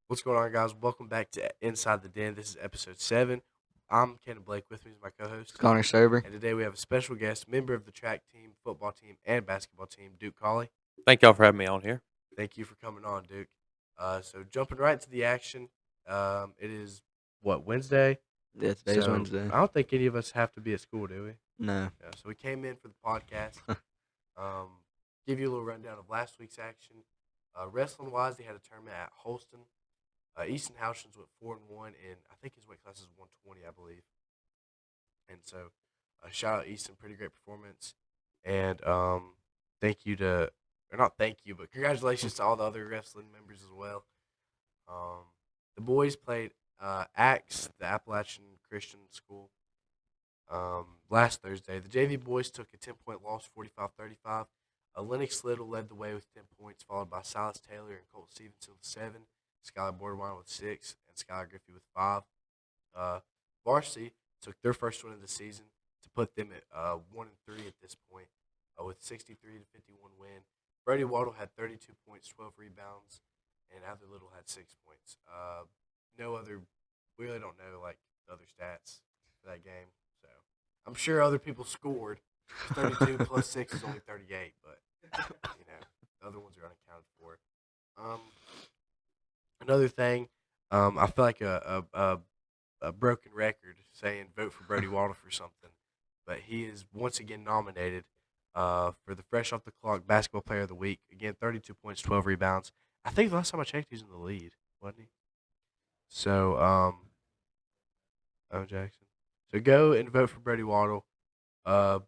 What's going on, guys? Welcome back to Inside the Den. This is episode 7. I'm Ken Blake. With me is my co-host. Connor Sober. And today we have a special guest, member of the track team, football team, and basketball team, Duke Colley. Thank y'all for having me on here. Thank you for coming on, Duke. So jumping right to the action, it is, Wednesday? Yeah, today's Wednesday. I don't think any of us have to be at school, do we? No. Yeah, so we came in for the podcast. Give you a little rundown of last week's action. Wrestling-wise, they had a tournament at Holston. Easton Houchins went 4-1, and I think his weight class is 120, I believe. And so, shout out Easton, pretty great performance. And thank you to, or not thank you, but congratulations to all the other wrestling members as well. The boys played Axe, the Appalachian Christian School, last Thursday. The JV boys took a 10-point loss, 45-35. Lennox Little led the way with 10 points, followed by Silas Taylor and Colt Stevenson with 7. Skylar Borderline with 6, and Skylar Griffey with 5. Varsity took their first win of the season to put them at 1-3 at this point, with 63-51 win. Brody Waddle had 32 points, 12 rebounds, and Adler Little had 6 points. We really don't know the other stats for that game, so I'm sure other people scored. 32 plus 6 is only 38, but the other ones are unaccounted for. Another thing, I feel like a broken record saying vote for Brody Waddle for something, but he is once again nominated for the Fresh Off the Clock Basketball Player of the Week. Again, 32 points, 12 rebounds. I think the last time I checked, he's in the lead, wasn't he? So, Jackson. So go and vote for Brody Waddle. A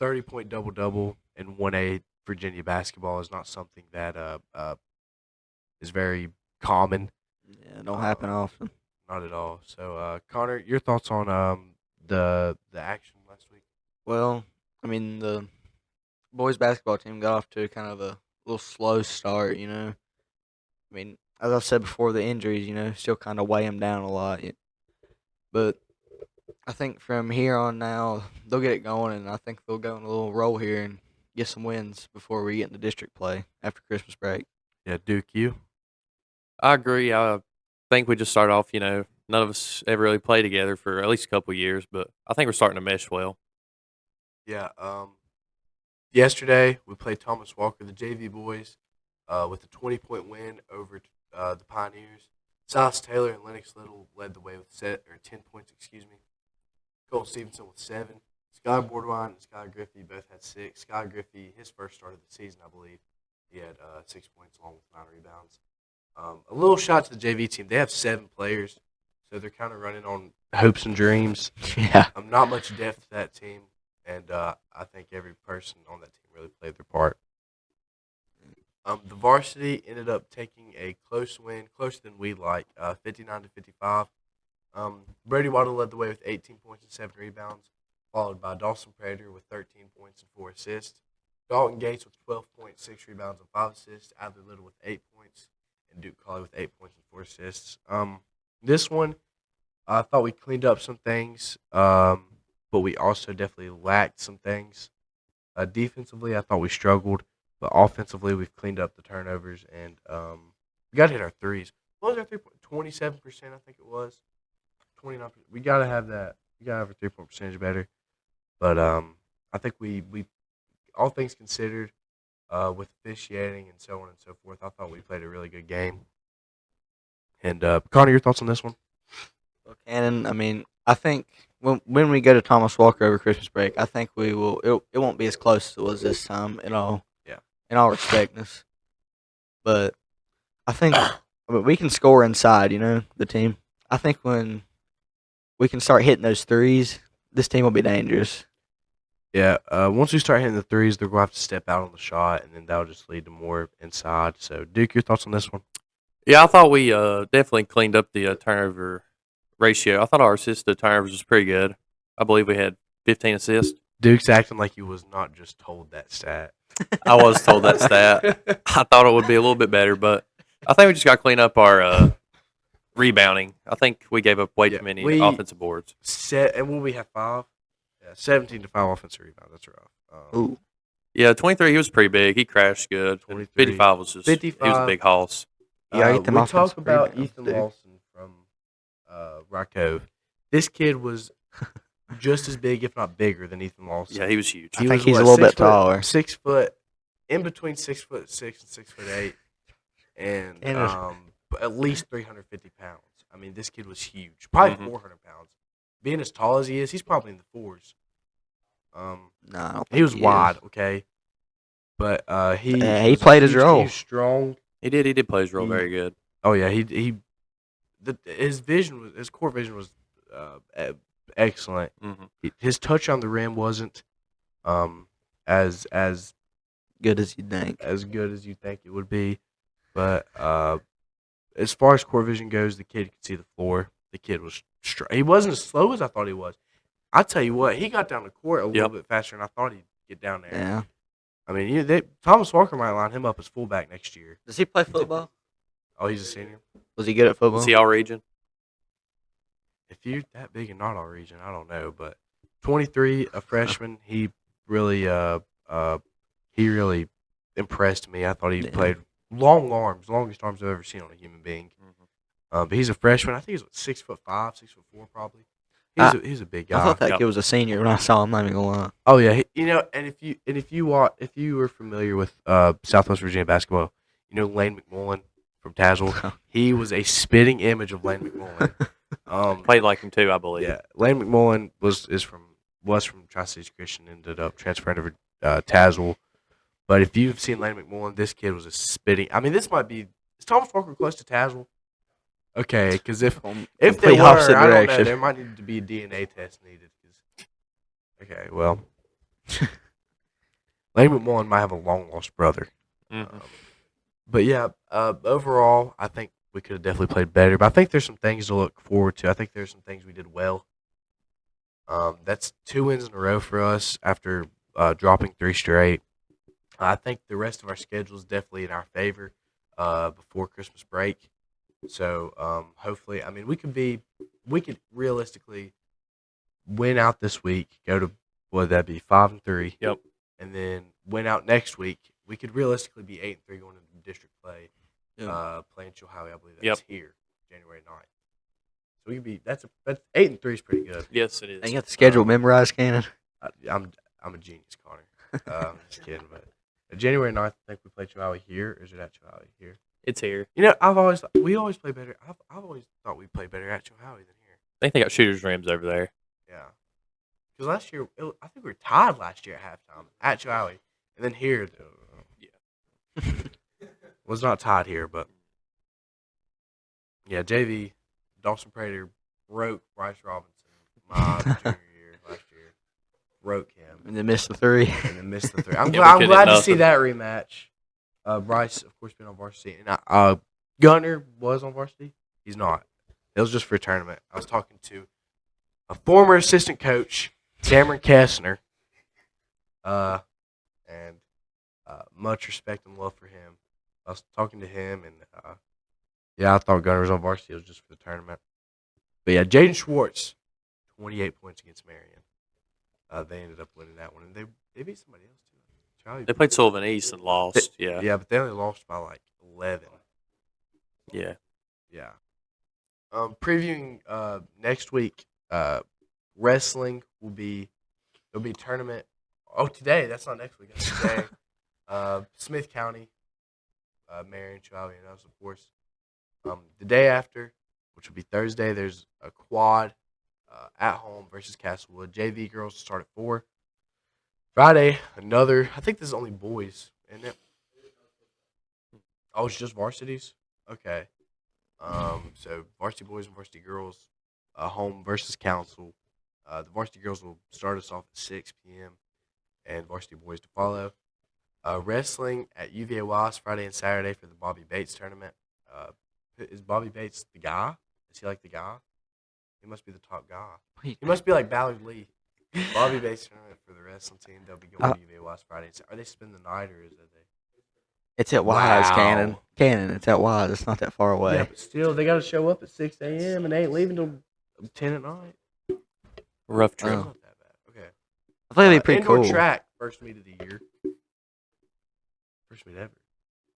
30-point double-double in 1A Virginia basketball is not something that is very common. Yeah, it don't happen often. Not at all. So, Connor, your thoughts on the action last week? Well, I mean, the boys basketball team got off to kind of a little slow start, I mean, as I've said before, the injuries, still kind of weigh them down a lot. But I think from here on now, they'll get it going, and I think they'll go on a little roll here and get some wins before we get into district play after Christmas break. Yeah, Duke, you? I agree. I think we just started off, none of us ever really played together for at least a couple of years, but I think we're starting to mesh well. Yeah. Yesterday, we played Thomas Walker, the JV boys, with a 20-point win over the Pioneers. Silas Taylor and Lennox Little led the way with 10 points, Colt Stevenson with 7. Skylar Borderline and Skylar Griffey both had 6. Skylar Griffey, his first start of the season, I believe, he had 6 points along with 9 rebounds. A little shot to the JV team. They have 7 players, so they're kind of running on hopes and dreams. Yeah. Not much depth to that team, and I think every person on that team really played their part. The varsity ended up taking a close win, closer than we'd like, 59-55. Brody Waddle led the way with 18 points and 7 rebounds, followed by Dawson Prater with 13 points and 4 assists. Dalton Gates with 12 points, 6 rebounds, and 5 assists. Adler Little with 8 points, and Duke Colley with 8 points and 4 assists. This one, I thought we cleaned up some things, but we also definitely lacked some things. Defensively, I thought we struggled, but offensively, we've cleaned up the turnovers, and we got to hit our threes. What was our 27%, I think it was. 29%. We got to have that. We got to have our 3-point percentage better. But I think we all things considered, with officiating and so on and so forth, I thought we played a really good game. And Connor, your thoughts on this one? Well, Cannon, I mean, I think when we go to Thomas Walker over Christmas break, I think we will. It won't be as close as it was this time in all respectness. But I think we can score inside. The team. I think when we can start hitting those threes, this team will be dangerous. Yeah, once we start hitting the threes, they're going to have to step out on the shot, and then that'll just lead to more inside. So, Duke, your thoughts on this one? Yeah, I thought we definitely cleaned up the turnover ratio. I thought our assist to turnovers was pretty good. I believe we had 15 assists. Duke's acting like he was not just told that stat. I was told that stat. I thought it would be a little bit better, but I think we just got to clean up our rebounding. I think we gave up way too many offensive boards. And will we have 5? Yeah, 17 to 5 offensive rebounds. That's rough. Ooh. Yeah, 23, he was pretty big. He crashed good. 23. 55 was just 55. He was a big hoss. Yeah, Ethan we offensive talk about rebounds, Ethan dude. Lawson from Rock Cove. This kid was just as big, if not bigger, than Ethan Lawson. Yeah, he was huge. I think he's a little bit taller. 6 foot, in between 6'6" and 6'8", and at least 350 pounds. I mean, this kid was huge, probably 400 pounds. Being as tall as he is, he's probably in the fours. No, I don't think he was wide, is. okay, but he played his role. He was strong. He did play his role very good. Oh yeah, his core vision was excellent. His touch on the rim wasn't as good as you think. As good as you think it would be, but as far as core vision goes, the kid could see the floor. The kid was he wasn't as slow as I thought he was. I tell you what, he got down the court a little bit faster than I thought he'd get down there. Yeah. I mean, Thomas Walker might line him up as fullback next year. Does he play football? Oh, he's a senior. Was he good at football? Was he all region? If you're that big and not all region, I don't know. But 23, a freshman, he really impressed me. I thought he played long arms, longest arms I've ever seen on a human being. But he's a freshman. I think he's 6'5", 6'4", probably. He's a big guy. I thought that kid was a senior when I saw him. Not even gonna lie. Oh yeah, and if you were familiar with Southwest Virginia basketball, Lane McMullen from Tazewell, he was a spitting image of Lane McMullen. Played like him too, I believe. Yeah, Lane McMullen was from Tri-Cities Christian, ended up transferring over Tazewell. But if you've seen Lane McMullen, this kid was a spitting. I mean, is Thomas Walker close to Tazewell? Okay, because if they were, I don't know, there might need to be a DNA test needed. Okay, well, Lane McMullen might have a long-lost brother. But yeah, overall, I think we could have definitely played better. But I think there's some things to look forward to. I think there's some things we did well. That's 2 wins in a row for us after dropping 3 straight. I think the rest of our schedule is definitely in our favor before Christmas break. So hopefully, I mean, we could realistically win out this week, go to, what would that be, 5-3? Yep. And then win out next week. We could realistically be 8-3 going into district play, playing Chilhowie. I believe that's here, January 9th. So we could be that's 8-3 is pretty good. Yes, it is. And you got the schedule memorized, Cannon. I'm a genius, Connor. I'm just kidding, but January 9th, I think we play Chilhowie here, or is it at Chilhowie here? It's here. We always play better. I've always thought we play better at Chilhowie than here. I think they got shooters rims over there. Yeah, because last year I think we were tied last year at halftime at Chilhowie, and then here, was not tied here, but yeah, JV Dawson Prater broke Bryce Robinson my junior year last year. Broke him and then missed the 3. I'm glad to see that rematch. Bryce, of course, been on varsity, and Gunner was on varsity. He's not. It was just for a tournament. I was talking to a former assistant coach, Cameron Kessner, and much respect and love for him. I was talking to him, and I thought Gunner was on varsity. It was just for the tournament. But yeah, Jaden Schwartz, 28 points against Marion. They ended up winning that one, and they beat somebody else too. They played Sullivan East and lost. Yeah, but they only lost by like 11. Yeah. Yeah. Previewing next week, wrestling there'll be a tournament. Oh, today. That's not next week. That's today. Smith County, Marion, Chilhowie, and us, of course. The day after, which will be Thursday, there's a quad at home versus Castlewood. JV girls start at 4. Friday, another. I think this is only boys, isn't it? Oh, it's just varsities? Okay. So varsity boys and varsity girls, home versus council. The varsity girls will start us off at 6 p.m. and varsity boys to follow. Wrestling at UVA Wise Friday and Saturday for the Bobby Bates tournament. Is Bobby Bates the guy? Is he like the guy? He must be the top guy. He must be like Ballard Lee. Bobby Bates tournament for the wrestling team. They'll be going to UVA Wise Friday. Are they spending the night, or is it they? It's at Wise, Cannon. It's at Wise. It's not that far away. Yeah, but still, they got to show up at 6 a.m. and they ain't leaving till 10 at night. Rough trip. Not that bad. Okay. I think it'd be pretty indoor cool. track, first meet of the year. First meet ever.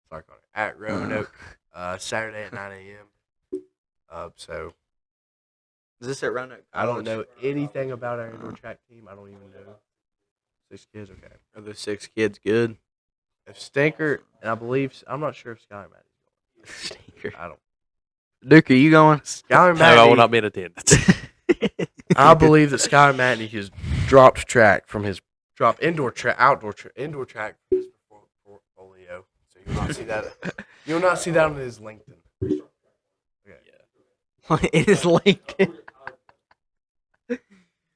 Sorry, Connor. At Roanoke. Saturday at 9 a.m. So Is this at Roanoke? I don't know anything about our indoor track team. I don't even know. 6 kids, okay. Are those 6 kids good? If Stinker, and I'm not sure if Skylar Maddie's Stinker. going. I don't. Duke, are you going? Skylar No, I will Maddie, not be in attendance. I believe that Skylar Maddie has dropped track from his indoor track from his portfolio. So you'll not see that. You'll not see that on his LinkedIn. Okay. It is LinkedIn.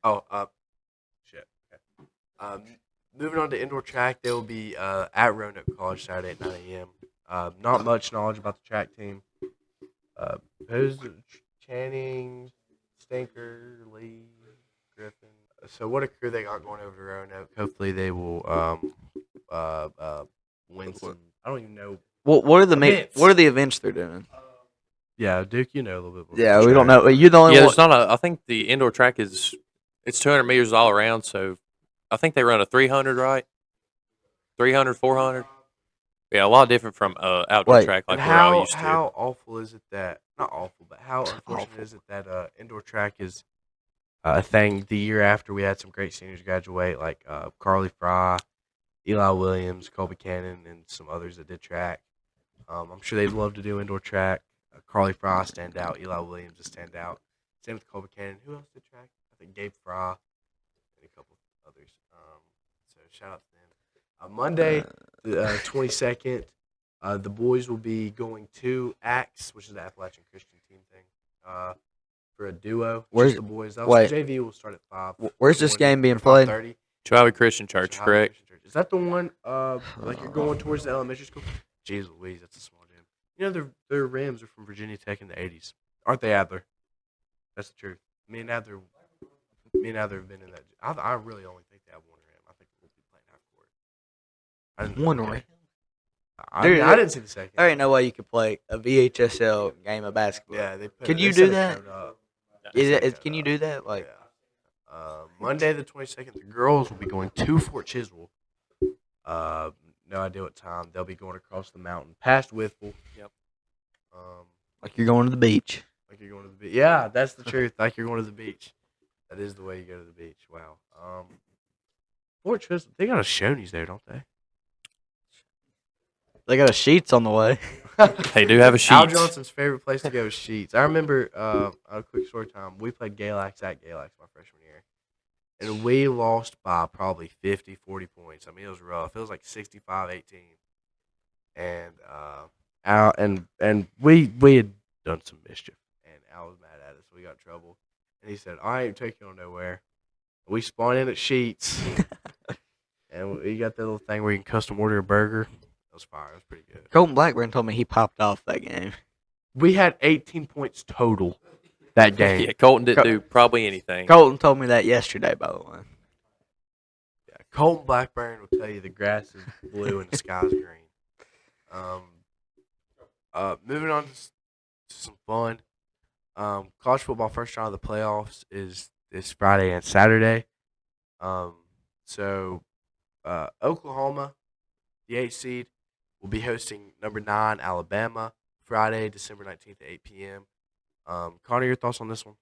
Oh, shit. Okay. Moving on to indoor track, they will be at Roanoke College Saturday at 9 a.m. Not much knowledge about the track team. Who's Channing, Stinker, Lee, Griffin. So what a crew they got going over to Roanoke. Hopefully they will win some. I don't even know. What are the Events. what are the events they're doing? Yeah, Duke, you know a little bit more. Yeah, about we don't track. know. You're the only Yeah, one. there's not a. I think the indoor track it's 200 meters all around. So I think they run a 300, right? 300, 400. Yeah, a lot different from outdoor Wait, track like And we're all used how awful is it that not awful, but how unfortunate Awful. is it that indoor track is a thing the year after we had some great seniors graduate like Carly Fry, Eli Williams, Colby Cannon, and some others that did track. I'm sure they'd love to do indoor track. Carly Fry stand out. Eli Williams is stand out. Same with Colby Cannon. Who else did track? I think Gabe Fry and a couple others. So shout out to them. Monday, the 22nd, the boys will be going to ACTS, which is the Appalachian Christian team thing, for a duo. Where's- just the boys? wait. JV will start at 5. Where's this game being played? 5:30. to. Christian Church, correct? Is that the one? Like you're going towards the elementary school? Jeez Louise, that's a small gym. You know their rims are from Virginia Tech in the '80s, aren't they, Adler? That's the truth. Me and Adler have been in that. I really only think they have one rim. I think we'll be playing half court. One okay. ring. I didn't see the second. There ain't no way you could play a VHSL game of basketball. Yeah, they put. Can they you set do a that? code up. Can you do that? Like, Yeah. Monday the 22nd, the girls will be going to Fort Chiswell. No idea what time. They'll be going across the mountain past Whitful. Yep. like you're going to the beach. Like you're going to the beach. Yeah, that's the truth. Like you're going to the beach. That is the way you go to the beach. Wow. Fort Chiswell, they got a Shoney's there, don't they? They got a Sheets on the way. They do have a sheet. Al Johnson's favorite place to go is Sheets. I remember, a quick story time, we played Galax at Galax my freshman year. And we lost by probably 50, 40 points. I mean, it was rough. It was like 65-18. And Al and we had done some mischief. And Al was mad at us. We got in trouble. And he said, I ain't taking you nowhere. We spawned in at Sheets. And we got that little thing where you can custom order a burger. That was fire. It was pretty good. Colton Blackburn told me he popped off that game. We had 18 points total that game. Yeah, Colton didn't do probably anything. Colton told me that yesterday, by the way. Yeah, Colton Blackburn will tell you the grass is blue and the sky's green. Moving on to some fun. College football first round of the playoffs is this Friday and Saturday. So Oklahoma, the 8th seed, will be hosting number 9 Alabama Friday, December 19th at 8 p.m. Connor, your thoughts on this one?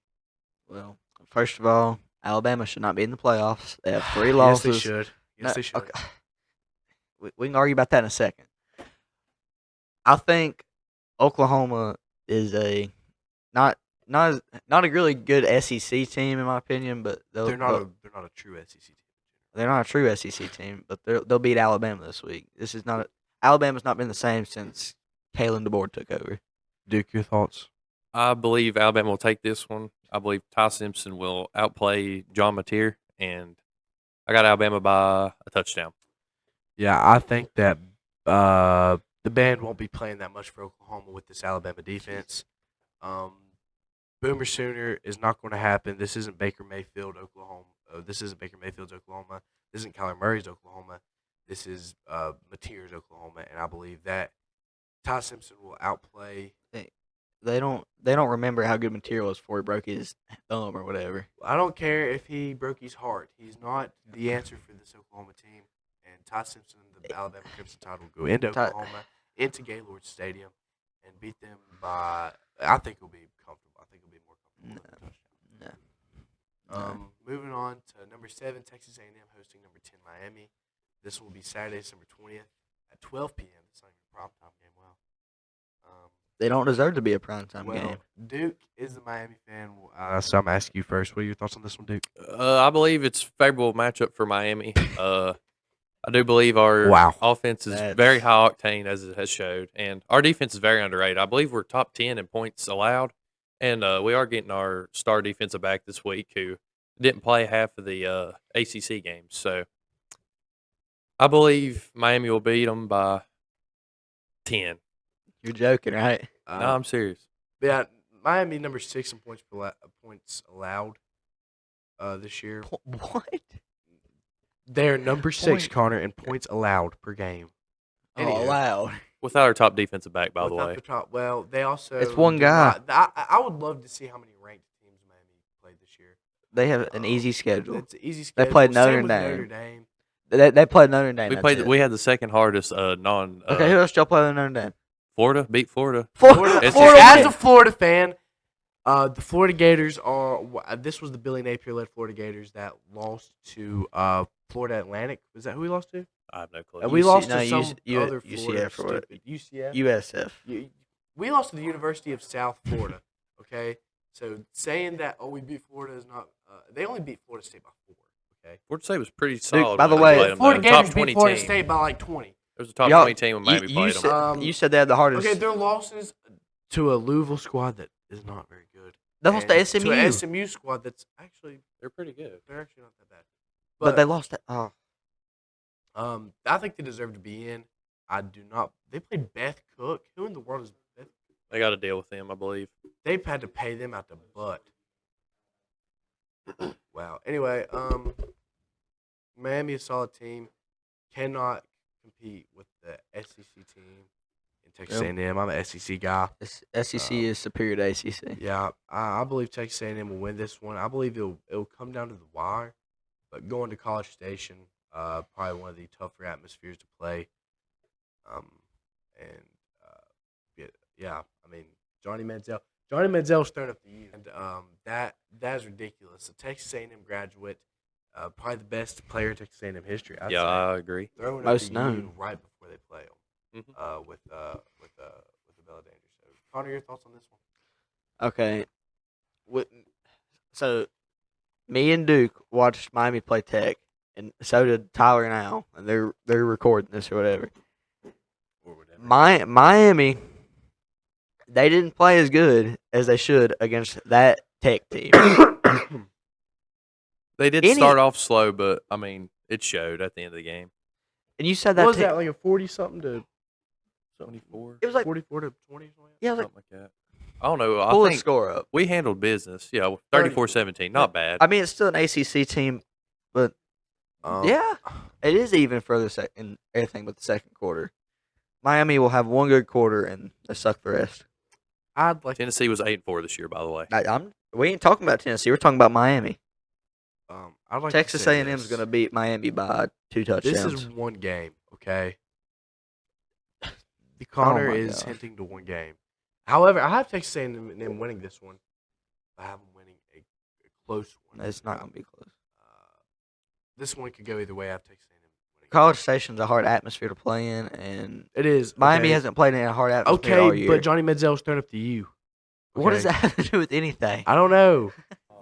Well, first of all, Alabama should not be in the playoffs. They have 3 losses. Yes, they should. Yes, No, they should. okay. We can argue about that in a second. I think Oklahoma is a not a really good SEC team in my opinion, but They're not a true SEC team. they're not a true SEC team. But they'll beat Alabama this week. This is not Alabama's not been the same since Kalen DeBoer took over. Duke, your thoughts? I believe Alabama will take this one. I believe Ty Simpson will outplay John Mateer, and I got Alabama by a touchdown. Yeah, I think that the band won't be playing that much for Oklahoma with this Alabama defense. Boomer Sooner is not going to happen. This isn't Baker Mayfield, Oklahoma. This isn't Baker Mayfield's Oklahoma. This isn't Kyler Murray's Oklahoma. This is Mateer's Oklahoma, and I believe that Ty Simpson will outplay. They don't remember how good Material was before he broke his thumb or whatever. I don't care if he broke his heart. He's not the answer for this Oklahoma team. And Ty Simpson, the Alabama Crimson Tide, will go into Oklahoma, into Gaylord Stadium, and beat them by. I think it'll be comfortable. I think it'll be more comfortable than a touchdown. No. Moving on to number 7, Texas A&M hosting number 10, Miami. This will be Saturday, December 20th at 12 p.m. It's not even a prime time game. Wow. They don't deserve to be a primetime game. Duke is the Miami fan, so I'm asking you first. What are your thoughts on this one, Duke? I believe it's a favorable matchup for Miami. I do believe our offense is very high octane, as it has showed, and our defense is very underrated. I believe we're top 10 in points allowed, and we are getting our star defensive back this week who didn't play half of the ACC games. So I believe Miami will beat them by 10. You're joking, right? No, I'm serious. Yeah, Miami number 6 in points allowed this year. What? They're number 6, Point- Connor, in points allowed per game. Oh, Anywho. allowed. Without our top defensive back, by the Without way. Well, they also. It's one do guy. not- I would love to see how many ranked teams Miami played this year. They have an easy schedule. It's an easy They schedule. played Same Notre with Dame. Notre Dame. They played Notre Dame. We that's played. it. We had the second hardest non. Okay, who else y'all play with Notre Dame? Florida beat Florida. Florida, It's Florida, just- as a Florida fan, the Florida Gators are. This was the Billy Napier-led Florida Gators that lost to Florida Atlantic. Was that who we lost to? I have no clue. And we UC lost no, to some UC other Florida UCF or what? stupid UCF. USF. We lost to the University of South Florida. Okay, so saying that we beat Florida is not. They only beat Florida State by 4. Okay. Florida State was pretty solid. by the when way, they played them, Florida though. Top Gators 20 beat Florida team. State by like 20. It was a top Y'all- 20 team when Miami played them. You said they had the hardest. Okay, their losses to a Louisville squad that is not very good. They lost to and SMU. To a SMU squad that's actually They're pretty good. they're actually not that bad. but they lost. Oh, I think they deserve to be in. I do not. They played Beth Cook. Who in the world is Beth? They got to deal with them, I believe. They've had to pay them out the butt. Wow. Anyway, Miami is a solid team. Cannot compete with the SEC team in Texas Yep. A&M. I'm an SEC guy. SEC is superior to ACC. Yeah, I believe Texas A&M will win this one. I believe it'll come down to the wire, but going to College Station, probably one of the tougher atmospheres to play. Yeah, I mean Johnny Manziel's thrown up the U, and that is ridiculous. A Texas A&M graduate, probably the best player in Texas A&M history. I'd say. I agree. Throwing Most up the U known. right before they play them with the Bella Danger. So, Connor, your thoughts on this one? Okay. So, me and Duke watched Miami play Tech, and so did Tyler and Al, and they're recording this or whatever. Or whatever. Miami, they didn't play as good as they should against that Tech team. They did start off slow, but, I mean, it showed at the end of the game. And you said What that was that, like a 40-something to 24? It was like 44 to 20 or something? yeah, it was like Something like that. I don't know. pull I the think score up. we handled business. Yeah, 34-17. Not bad. I mean, it's still an ACC team, but yeah, it is even further in everything but the second quarter. Miami will have one good quarter and they suck the rest. I'd like Tennessee was 8-4 this year, by the way. We ain't talking about Tennessee. We're talking about Miami. I'd like Texas to say A&M is this. going to beat Miami by 2 touchdowns. This is one game, okay? The Connor my is gosh. hinting to one game. However, I have Texas A&M winning this one. I have them winning a close one. It's not going to be close. This one could go either way. I have Texas A&M winning. College Station's a hard atmosphere to play in, and It is. Miami okay. hasn't played in a hard atmosphere all Okay, year. but Johnny Manziel's throwing up the U. What does okay? that have to do with anything? I don't know.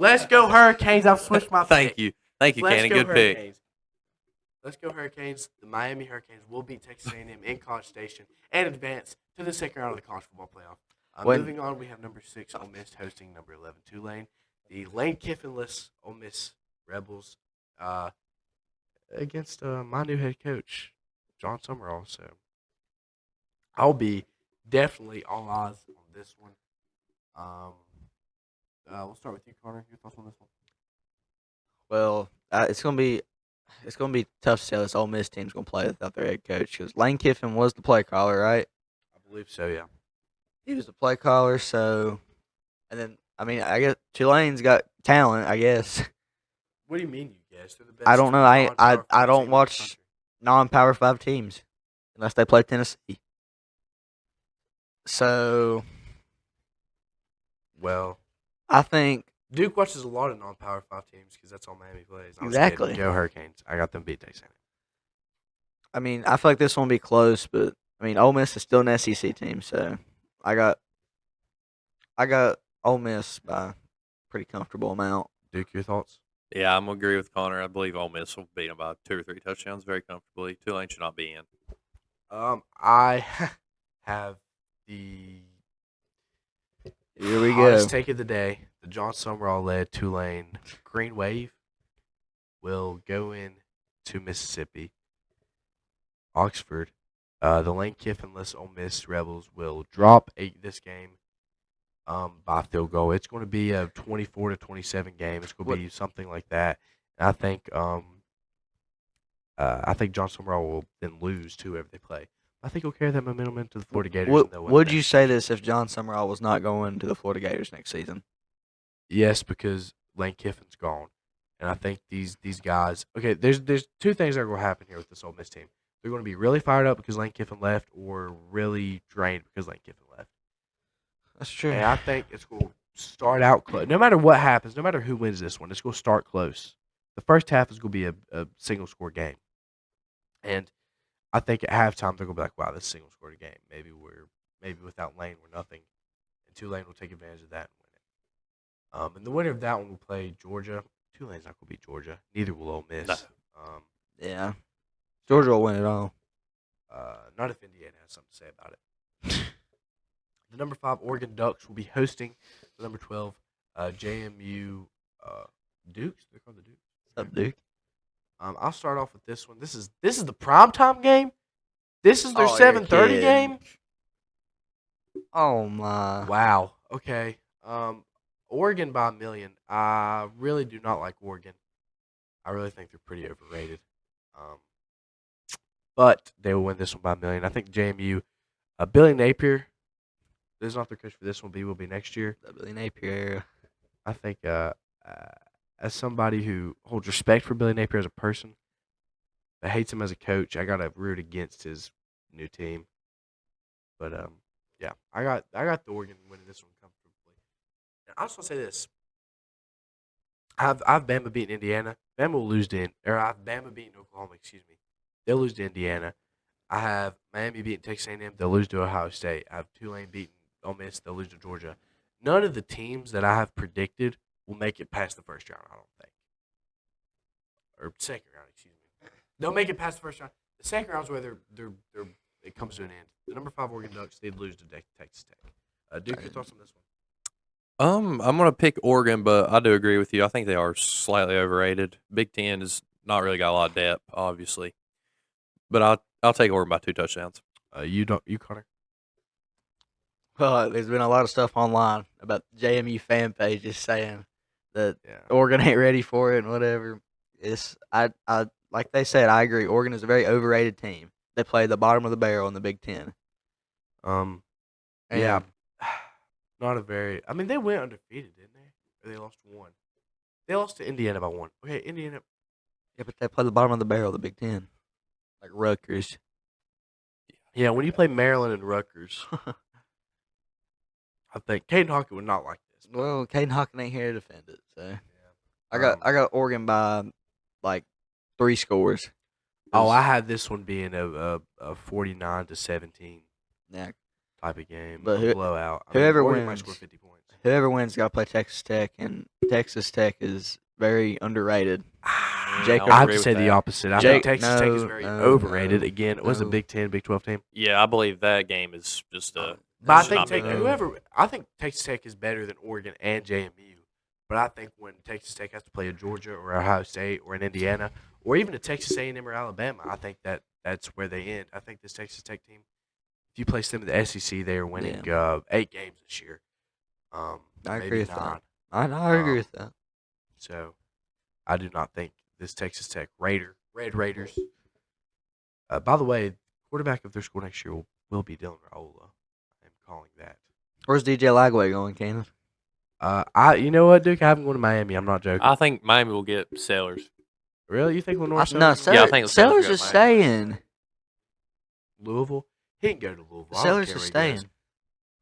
Let's go Hurricanes. I've switched my Thank pick. you. Thank you, Let's Cannon. go Good pick. Hurricanes. Let's go Hurricanes. The Miami Hurricanes will beat Texas A&M in College Station and advance to the second round of the college football playoff. Moving on, we have number 6 Ole Miss hosting number 11 Tulane. The Lane Kiffinless Ole Miss Rebels against my new head coach, John Summerall. So I'll be definitely all eyes on this one. We'll start with you, Connor. Your thoughts on this one? Well, it's gonna be tough to say this Ole Miss team's gonna play without their head coach because Lane Kiffin was the play caller, right? I believe so. Yeah. He was the play caller, so and then I mean I guess Tulane's got talent, I guess. What do you mean, you guys? They're the best. I don't know. I non-Power Five don't team in the watch country. non-Power 5 teams unless they play Tennessee. So Well, I think Duke watches a lot of non-Power 5 teams because that's all Miami plays. I'm just exactly. kidding. Go Hurricanes. I got them beat Texas A&M. I mean, I feel like this one will be close, but I mean, Ole Miss is still an SEC team, so I got Ole Miss by a pretty comfortable amount. Duke, your thoughts? Yeah, I'm gonna agree with Connor. I believe Ole Miss will beat them by 2 or 3 touchdowns very comfortably. Tulane should not be in. I have the Here we hottest go. take of the day. The John Summerall-led Tulane Green Wave will go in to Mississippi, Oxford. The Lane Kiffin-less Ole Miss Rebels will drop this game by field goal. It's going to be a 24-27 game. It's going to be something like that. And I think John Summerall will then lose to whoever they play. I think he'll carry that momentum into the Florida Gators. Would you say this if John Summerall was not going to the Florida Gators next season? Yes, because Lane Kiffin's gone, and I think these guys. Okay, there's two things that are going to happen here with this Ole Miss team. They're going to be really fired up because Lane Kiffin left, or really drained because Lane Kiffin left. That's true. And I think it's going to start out close. No matter what happens, no matter who wins this one, it's going to start close. The first half is going to be a single score game, and I think at halftime they're going to be like, "Wow, this single score game. Maybe without Lane we're nothing." And Tulane will take advantage of that and win it. And the winner of that one will play Georgia. Tulane's not going to beat Georgia. Neither will Ole Miss. No. Yeah, Georgia will win it all. Not if Indiana has something to say about it. The number 5 Oregon Ducks will be hosting the number 12 JMU Dukes. They're called the Dukes. What's up, Duke? I'll start off with this one. This is the primetime game. This is their 7:30 game. Oh my! Wow. Okay. Oregon by a million. I really do not like Oregon. I really think they're pretty overrated. But they will win this one by a million. I think JMU, Billy Napier, this is not their coach for this one, but he will be next year. The Billy Napier. I think as somebody who holds respect for Billy Napier as a person, but hates him as a coach, I gotta root against his new team. But yeah, I got the Oregon winning this one comfortably. And I also say this: I've Bama beating Indiana. Bama will lose to I've Bama beating Oklahoma. Excuse me, they'll lose to Indiana. I have Miami beating Texas A&M. They'll lose to Ohio State. I have Tulane beating Ole Miss. They'll lose to Georgia. None of the teams that I have predicted will make it past the first round, I don't think. Or second round, excuse me. They'll make it past the first round. The second round is where they're it comes to an end. The number 5 Oregon Ducks, they'd lose to Texas Tech. Duke, your thoughts on this one? I'm gonna pick Oregon, but I do agree with you. I think they are slightly overrated. Big Ten has not really got a lot of depth, obviously, but I'll take Oregon by 2 touchdowns. You Connor? There's been a lot of stuff online about JMU fan pages saying that Oregon ain't ready for it and whatever. I like they said, I agree. Oregon is a very overrated team. They play the bottom of the barrel in the Big Ten. Yeah, not a very. I mean, they went undefeated, didn't they? Or they lost 1. They lost to Indiana by 1. Okay, Indiana. Yeah, but they play the bottom of the barrel of the Big Ten, like Rutgers. Yeah, when you play Maryland and Rutgers, I think Caden Hawkins would not like this. Well, Caden Hawkins ain't here to defend it, so yeah. I got Oregon by like 3 scores. Oh, I had this one being a 49-17 type of game, but a blowout. Whoever Oregon wins, might score 50 points. Whoever wins got to play Texas Tech, and Texas Tech is very underrated. I have to say the opposite. I think Texas Tech is very overrated. Again, it was a Big 10, Big 12 team. Yeah, I believe that game is just a. But I think Texas Tech is better than Oregon and JMU. But I think when Texas Tech has to play a Georgia or Ohio State or an Indiana or even a Texas A&M or Alabama, I think that's where they end. I think this Texas Tech team, if you place them in the SEC, they are winning 8 games this year. I agree with 9. that. I agree with that. So I do not think this Texas Tech Red Raiders. By the way, quarterback of their school next year will be Dylan Raiola. I'm calling that. Where's DJ Lagway going, Cannon? You know what, Duke? I haven't gone to Miami. I'm not joking. I think Miami will get Sailors. Really? You think Lenore? No, I think Sellers is staying. Louisville? He can go to Louisville. Sellers is staying.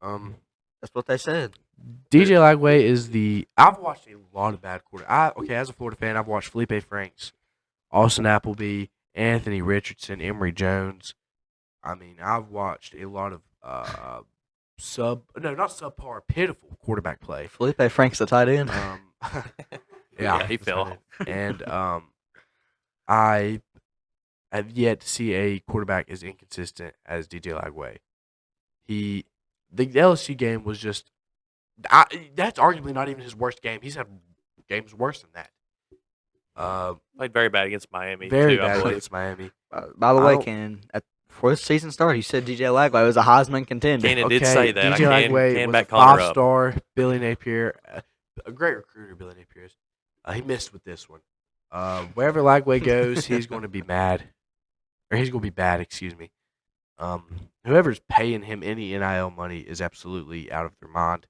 That's what they said. DJ Lagway is I've watched a lot of bad as a Florida fan, I've watched Felipe Franks, Austin Appleby, Anthony Richardson, Emory Jones. I mean, I've watched a lot of not subpar, pitiful quarterback play. Felipe Frank's the tight end. Yeah, he fell off. And I have yet to see a quarterback as inconsistent as DJ Lagway. The LSU game was just that's arguably not even his worst game. He's had games worse than that. Played very bad against Miami. Very too, bad against Miami. By the way, Ken, before the season started, you said DJ Lagway was a Heisman contender. Cannon did say that. DJ Lagway was a 5-star. Billy Napier, a great recruiter. Billy Napier is. He missed with this one. Wherever Lagway goes, he's going to be mad, or he's going to be bad. Excuse me. Whoever's paying him any NIL money is absolutely out of their mind.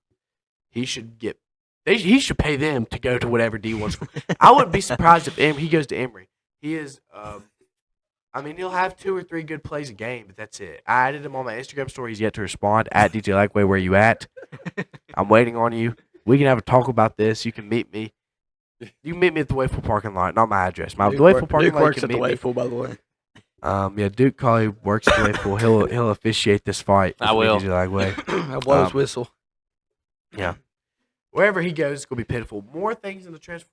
He should get. He should pay them to go to whatever D1 school. I wouldn't be surprised if he goes to Emory. He is. I mean, he'll have 2 or 3 good plays a game, but that's it. I added him on my Instagram story. He's yet to respond. At DJ Lagway, where you at? I'm waiting on you. We can have a talk about this. You can meet me. You can meet me at the Wayful parking lot. Not my address. My Wayful parking Duke lot. Works at the Wayful, by the way. Yeah, Duke Colley works at the Wayful. He'll officiate this fight. I will. DJ Lagway. I'll blow his whistle. Yeah. Wherever he goes, it's gonna be pitiful. More things in the transfer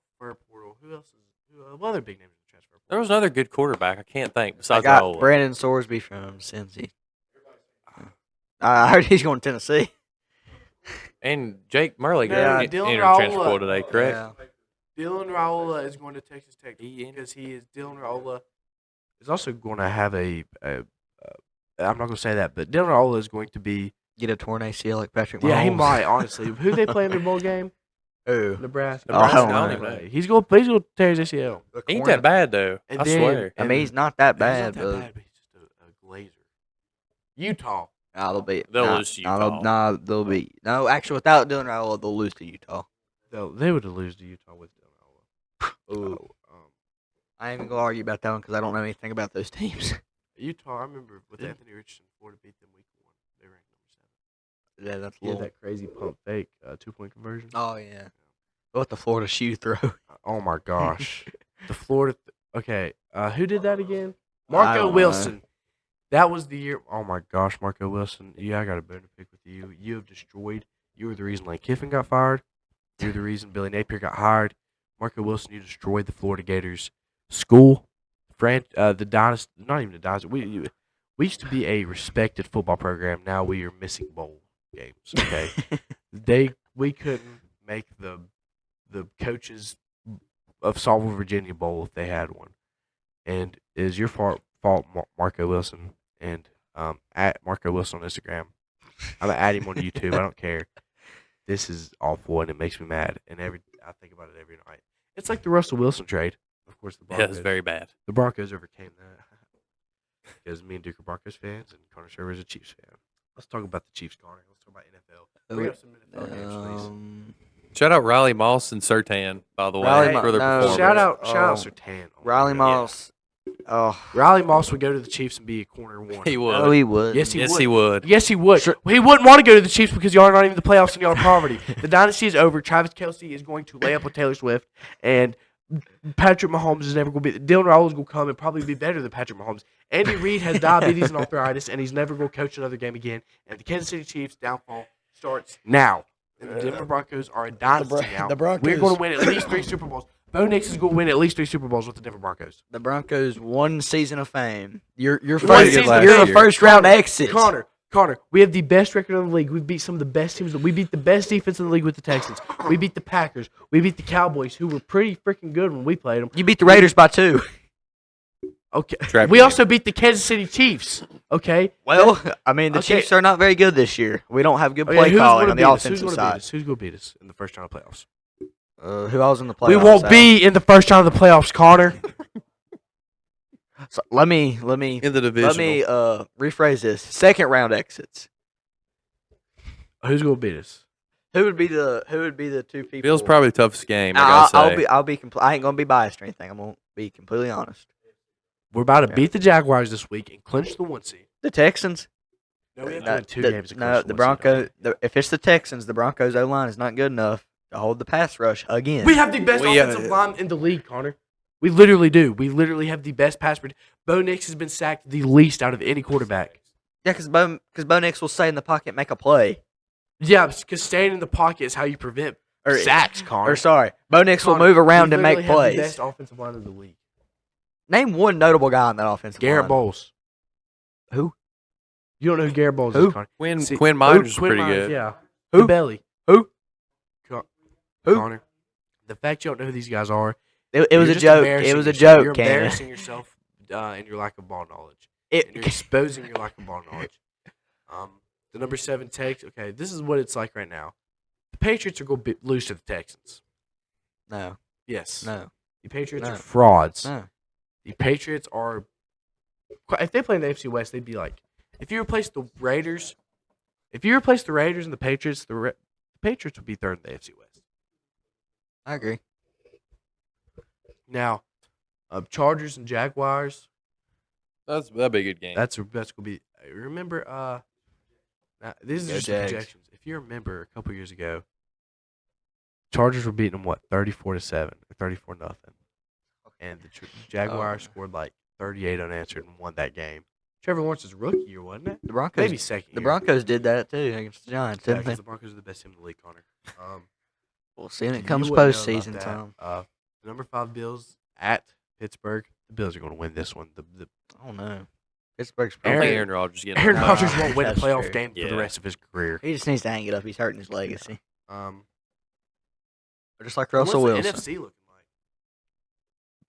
portal. Who else is? What other big names in the transfer portal? There was another good quarterback. I can't think I besides got Raiola. Brandon Sorsby from Cincy. I heard he's going to Tennessee. And Jake Murley Yeah, entered Dylan transfer Raiola. portal today, correct? Yeah. Dylan Raiola is going to Texas Tech because Dylan Raiola is also going to have I'm not going to say that, but Dylan Raiola is going to be. Get a torn ACL like Patrick Mahomes. Yeah, he might honestly. Who they play in their bowl game? Who? Nebraska. Oh, I don't Nebraska, know. even know. He's going to tear his ACL. He ain't that bad though. And I then- swear. I mean, he's not that bad, He's not that but bad, but he's just a glazer. Utah. they'll be. They'll lose to Utah. They'll be. No, actually, without Dylan Raiola, they'll lose to Utah. They would lose to Utah with Dylan Raiola. Ooh. I ain't even gonna argue about that one because I don't know anything about those teams. Utah, I remember with Anthony Richardson, Florida beat them week 1. They ranked number 7. Yeah, that's a He had little. that crazy pump fake 2-point conversion. Oh yeah. What the Florida shoe throw? Oh my gosh. The Florida. Okay. Who did that again? I Marco don't know. Wilson. That was the year. Oh my gosh, Marco Wilson. Yeah, I got a bone to pick with you. You have destroyed. You were the reason Lane Kiffin got fired. You're the reason Billy Napier got hired. Marco Wilson, you destroyed the Florida Gators school. The dynasty. Not even the dynasty. We used to be a respected football program. Now we are missing bowl games. Okay. We couldn't make the coaches of Salvador, Virginia Bowl if they had one. And it is your fault, Marco Wilson. And at Marco Wilson on Instagram. I'm going to add him on YouTube. I don't care. This is awful, and it makes me mad. And I think about it every night. It's like the Russell Wilson trade. Of course, the Yeah, Broncos. it's very bad. The Broncos overcame that. Because me and Duke are Broncos fans, and Connor Sherver is a Chiefs fan. Let's talk about the Chiefs, Connor. Let's talk about NFL. Bring up some NFL games, please. Shout out Riley Moss and Sertan, by the way, Riley for their no. performance. Shout out Oh. Sertan. Oh my Riley God. Moss. Oh, Riley Moss would go to the Chiefs and be a corner one. He would. oh, he would. Yes, Yes, he would. Yes, he would. Sure. He wouldn't want to go to the Chiefs because y'all are not even in the playoffs and y'all are poverty. The dynasty is over. Travis Kelce is going to lay up with Taylor Swift, and Patrick Mahomes is never going to be. Dylan Raiola is going to come and probably be better than Patrick Mahomes. Andy Reid has diabetes and arthritis, and he's never going to coach another game again. And the Kansas City Chiefs' downfall starts now. And the Denver Broncos are a dynasty now. the Broncos- We're going to win at least 3 Super Bowls. Bo Nix is going to win at least 3 Super Bowls with the Denver Broncos. The Broncos one season of fame. You're One first. season last You're a year. first round exit. Connor, we have the best record in the league. We beat some of the best teams. We beat the best defense in the league with the Texans. We beat the Packers. We beat the Cowboys, who were pretty freaking good when we played them. You beat the Raiders by 2. Okay. Trap We game. also beat the Kansas City Chiefs. Okay. Well, I mean, the Okay. Chiefs are not very good this year. We don't have good Okay, play who's calling gonna on beat the us? offensive Who's side. Who's going to beat us in the first round of playoffs? Who else in the playoffs? We won't be in the first round of the playoffs, Connor. So let me In the division. let me rephrase this. Second round exits. Who's going to beat us? Who would be the 2 people? Bill's probably the toughest game. I Nah, gotta say. I'll be I ain't gonna be biased or anything. I'm gonna be completely honest. We're about to beat the Jaguars this week and clinch the 1 seed. The Texans. No, we have to No, win 2 games. No, the Broncos. If it's the Texans, the Broncos O line is not good enough to hold the pass rush again. We have the best offensive line in the league, Connor. We literally do. We literally have the best pass. Bo Nix has been sacked the least out of any quarterback. Yeah, because Bo Nix will stay in the pocket and make a play. Yeah, because staying in the pocket is how you prevent sacks, Connor. Or sorry, Bo Nix will move around and make plays. The best offensive line in the league. Name one notable guy on that offensive line. Garrett Bowles. Who? You don't know who Garrett Bowles is, Connor? Quinn Miners is pretty good. Yeah. Who? Belly. Who? Connor. The fact you don't know who these guys are. It was a joke. It was a joke, You're embarrassing yourself in your lack of ball knowledge. And you're exposing your lack of ball knowledge. The number 7 takes. Okay, this is what it's like right now. The Patriots are going to lose to the Texans. No. Yes. No. The Patriots are frauds. No. The Patriots are. If they play in the AFC West, they'd be like, if you replace the Raiders, and the Patriots, the Patriots would be third in the AFC West. I agree. Now, Chargers and Jaguars. That'd be a good game. That's gonna be. Remember, now, these are just projections. If you remember, a couple years ago, Chargers were beating them 34-7 or 34-0, and the Jaguars scored like 38 unanswered and won that game. Trevor Lawrence's rookie year, wasn't it? The Broncos, maybe second. The Broncos did that too against the Giants, didn't they? The Broncos are the best team in the league, Connor. We'll see when it comes postseason time. The number 5 Bills at Pittsburgh. The Bills are going to win this one. I don't know. Pittsburgh's I don't think Aaron Rodgers getting. Aaron Rodgers won't win a That's playoff true. game for the rest of his career. He just needs to hang it up. He's hurting his legacy. Just like What's Russell the Wilson. NFC looking like?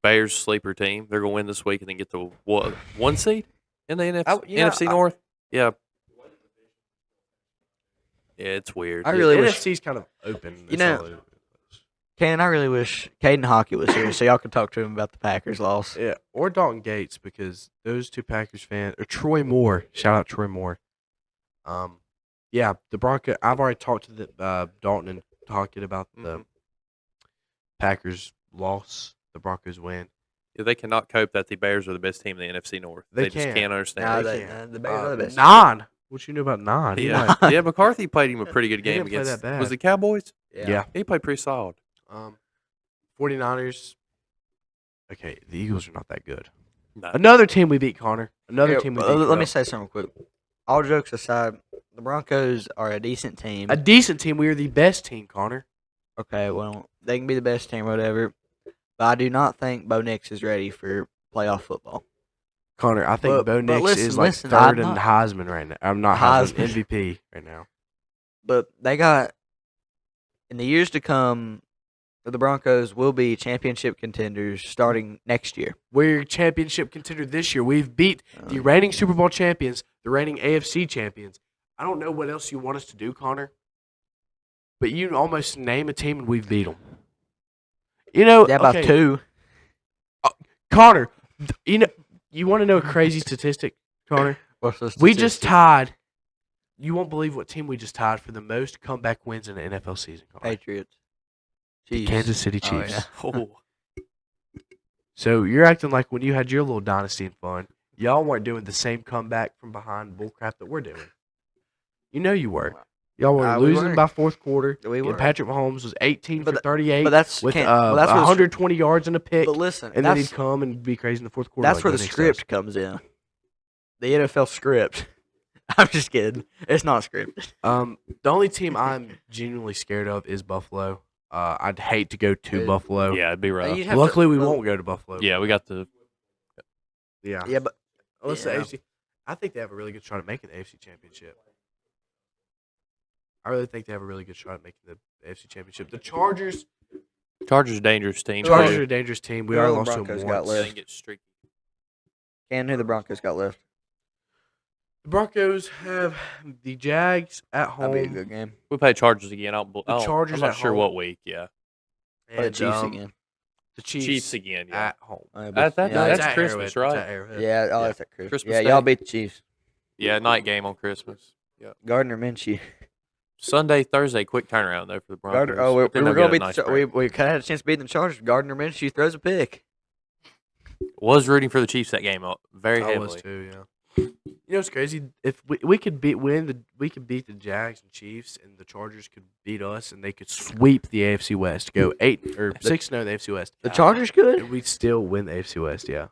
Bears sleeper team. They're going to win this week and then get the 1 seed in the NFC North. Yeah. Yeah, it's weird. I really the wish NFC's kind of open. Ken, I really wish Caden Hockey was here so y'all could talk to him about the Packers loss. Yeah, or Dalton Gates, because those two Packers fans, or Troy Moore, shout out Troy Moore. Yeah, the Broncos. I've already talked to the Dalton and Hockey about the Packers loss. The Broncos win. Yeah, they cannot cope that the Bears are the best team in the NFC North. They just can't understand. The Bears are the best. 9. What you knew about 9? Yeah, McCarthy played him a pretty good game didn't play against. that bad. Was it Cowboys? Yeah. He played pretty solid. 49ers. Okay, the Eagles are not that good. No. Another team we beat, Connor. Another team we beat. Let me say something quick. All jokes aside, the Broncos are a decent team. A decent team. We are the best team, Connor. Okay, well, they can be the best team or whatever, but I do not think Bo Nix is ready for playoff football. Connor, I think Bo Nix is like third in Heisman right now. I'm not Heisman, MVP right now. But they got, in the years to come, the Broncos will be championship contenders starting next year. We're championship contender this year. We've beat the reigning Super Bowl champions, the reigning AFC champions. I don't know what else you want us to do, Connor, but you almost name a team and we've beat them. You know, about 2. Connor, you want to know a crazy statistic, Connor? What's the statistic? We just tied. You won't believe what team we just tied for the most comeback wins in an NFL season, Connor. Patriots. The Kansas City Chiefs. Oh. So you're acting like when you had your little dynasty and fun, y'all weren't doing the same comeback from behind bullcrap that we're doing. You know you were. Y'all were losing by fourth quarter. We were. And Patrick Mahomes was 18 for 38 that's with 120 yards and a pick. But listen, and then he'd come and be crazy in the fourth quarter. That's where the script comes in. The NFL script. I'm just kidding. It's not scripted. The only team I'm genuinely scared of is Buffalo. I'd hate to go to Buffalo. Yeah, it'd be rough. Luckily, we won't go to Buffalo. Yeah, we got the. Yeah. Yeah, but the AFC. I think they have a really good shot at making the AFC Championship. I really think they have a really good shot at making the AFC Championship. The Chargers. Chargers are a dangerous team. Chargers are a dangerous team. We are lost to Broncos them got once. left. Get streaky. And who the Broncos got left? The Broncos have the Jags at home. That'd be a good game. We play Chargers again. Chargers I'm not at sure home. what week. Yeah. Play the Chiefs again. The Chiefs, Chiefs again. Yeah. at home. That's at Christmas, Arrowhead. right? It's at Arrowhead. Yeah, that's at Christmas. Christmas Yeah, Day. y'all beat the Chiefs. Yeah, night game on Christmas. Yeah. Gardner Minshew. Sunday, Thursday, quick turnaround though for the Broncos. We're But then they'll going to get a beat nice break. we kind of had a chance to beat the Chargers. Gardner Minshew throws a pick. Was rooting for the Chiefs that game very I heavily. was too, yeah. You know what's crazy? If we could we could beat the Jags and Chiefs, and the Chargers could beat us, and they could sweep the AFC West, go 8 or 6-0 in the AFC West, The Chargers good? and we'd still win the AFC West. Yeah.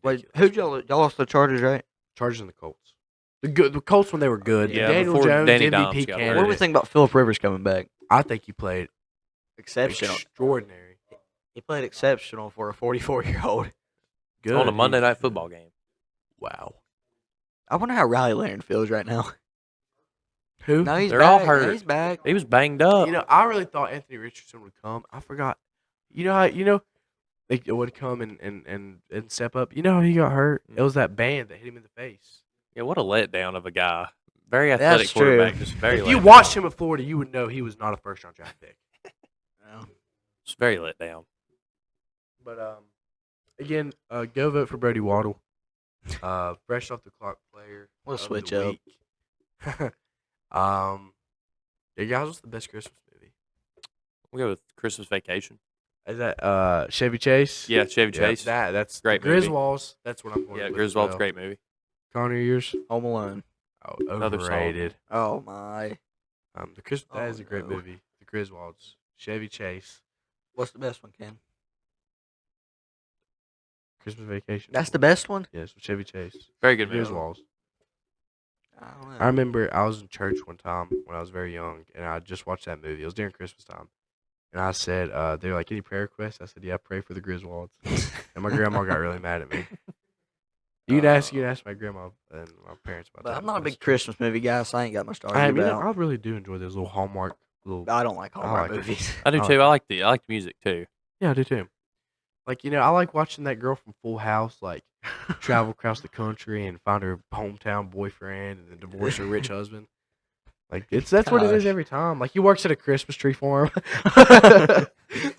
Wait, Ridiculous. y'all lost the Chargers, right? Chargers and the Colts. The Colts when they were good. Yeah, The Daniel before Jones Danny MVP Dimes got hurt. What do we candidate. think about Philip Rivers coming back? I think he played Exceptional. extraordinary. He played exceptional for a 44-year-old. Good On a Monday Night Football game. Wow. I wonder how Riley Leonard feels right now. Who? No, he's They're back. all hurt. He's back. He was banged up. You know, I really thought Anthony Richardson would come. I forgot. You know how they would come and step up. You know how he got hurt? It was that band that hit him in the face. Yeah, what a letdown of a guy. Very athletic That's true. quarterback. Just very If you let watched down. him at Florida, you would know he was not a first round draft pick. It's very let down. But again, go vote for Brody Waddle. Fresh off the clock player. We'll of the switch up. week. Yeah, guys, what's the best Christmas movie? We'll go with Christmas Vacation. Is that Chevy Chase? Yeah, Chevy Chase. That's Great the movie. Griswolds. That's what I'm going Yeah, with. Griswold's well. great movie. Connor, yours? Home Alone. Oh, Another song. overrated. Oh, my. That is a great no. movie. The Griswolds. Chevy Chase. What's the best one, Ken? Christmas Vacation. That's the best one? Yes, with Chevy Chase. Very good movie. Griswolds. I don't know. I remember I was in church one time when I was very young, and I just watched that movie. It was during Christmas time. And I said, they were like, any prayer requests? I said, yeah, pray for the Griswolds. And my grandma got really mad at me. You can ask my grandma and my parents about But that. I'm not a big Christmas movie guy, so I ain't got much to I argue mean, about. I really do enjoy those little Hallmark little. I don't like Hallmark like it. movies. I do I too. I like the music too. Yeah, I do too. Like, I like watching that girl from Full House, like, travel across the country and find her hometown boyfriend and then divorce her rich husband. Like, that's what it is Gosh. every time. Like, he works at a Christmas tree farm.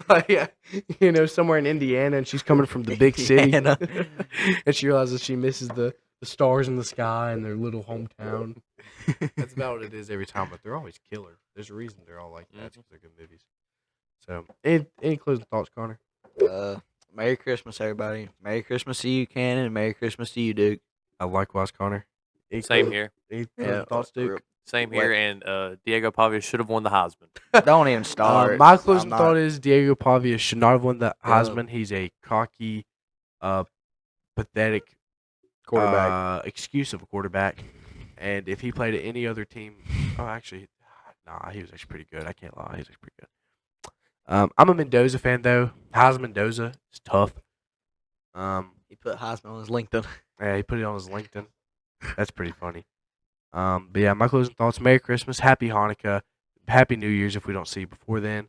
Like, yeah, somewhere in Indiana, and she's coming from the big city. Indiana. And she realizes she misses the stars in the sky and their little hometown. That's about what it is every time, but they're always killer. There's a reason they're all like that. It's 'cause they're good movies. So, any closing thoughts, Connor? Merry Christmas, everybody. Merry Christmas to you, Cannon, and Merry Christmas to you, Duke. Likewise, Connor. Any Same closing- here. Any closing thoughts, Duke? Same here. And Diego Pavia should have won the Heisman. Don't even start. My closing I'm thought not- is Diego Pavia should not have won the Heisman. He's a cocky, pathetic Quarterback. excuse of a quarterback. And if he played at any other team, actually, nah, he was actually pretty good. I can't lie, he was actually pretty good. I'm a Mendoza fan though. Heisman Mendoza is tough. He put Heisman on his LinkedIn. Yeah, he put it on his LinkedIn. That's pretty funny. But yeah, my closing thoughts: Merry Christmas, Happy Hanukkah, Happy New Year's if we don't see you before then.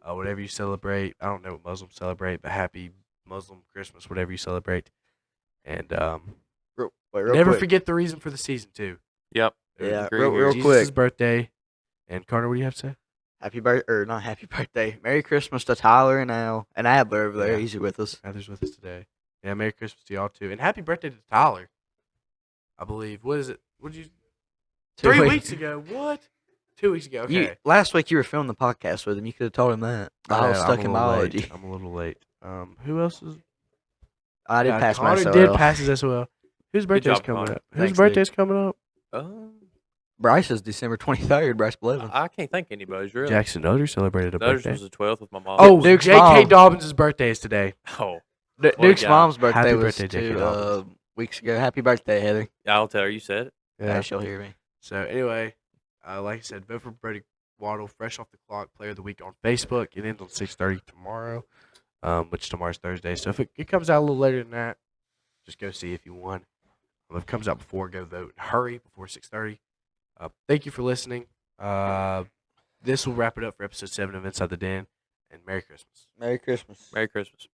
Whatever you celebrate, I don't know what Muslims celebrate, but Happy Muslim Christmas, whatever you celebrate. And Real never quick. forget the reason for the season too. Yep. Yeah, Agree real- here. real Jesus' quick. birthday. And Connor, what do you have to say? Happy birthday, or not happy birthday. Merry Christmas to Tyler and Al and Adler over there. Yeah. He's with us. Heather's with us today. Yeah, Merry Christmas to y'all too, and Happy birthday to Tyler. I believe. What is it? What did you? 3 weeks ago. What? 2 weeks ago. Okay. Last week you were filming the podcast with him. You could have told him that. I was know, stuck I'm in a little biology. late. I'm a little late. Who else is? I did pass my Connor SOL. did pass his SOL. Whose birthday's job, coming Connor. up? Whose Thanks, birthday's coming up? Bryce is December 23rd. Bryce Blevins. I can't think anybody's really. Jackson Nutter celebrated a Theirs birthday. was the 12th with my mom. Oh, Duke's J.K. mom. Dobbins' birthday is today. Oh, Duke's God. mom's birthday Happy was birthday, J.K. 2 Dobbins. weeks ago. Happy birthday, Heather. I'll tell her you said it. Yeah, she'll hear me. So anyway, like I said, vote for Brody Waddle, fresh off the clock, player of the week on Facebook. It ends on 6:30 tomorrow, which tomorrow's Thursday. So if it comes out a little later than that, just go see if you won. If it comes out before, go vote. Hurry before 6:30. Thank you for listening. This will wrap it up for episode 7 of Inside the Den, and Merry Christmas. Merry Christmas. Merry Christmas.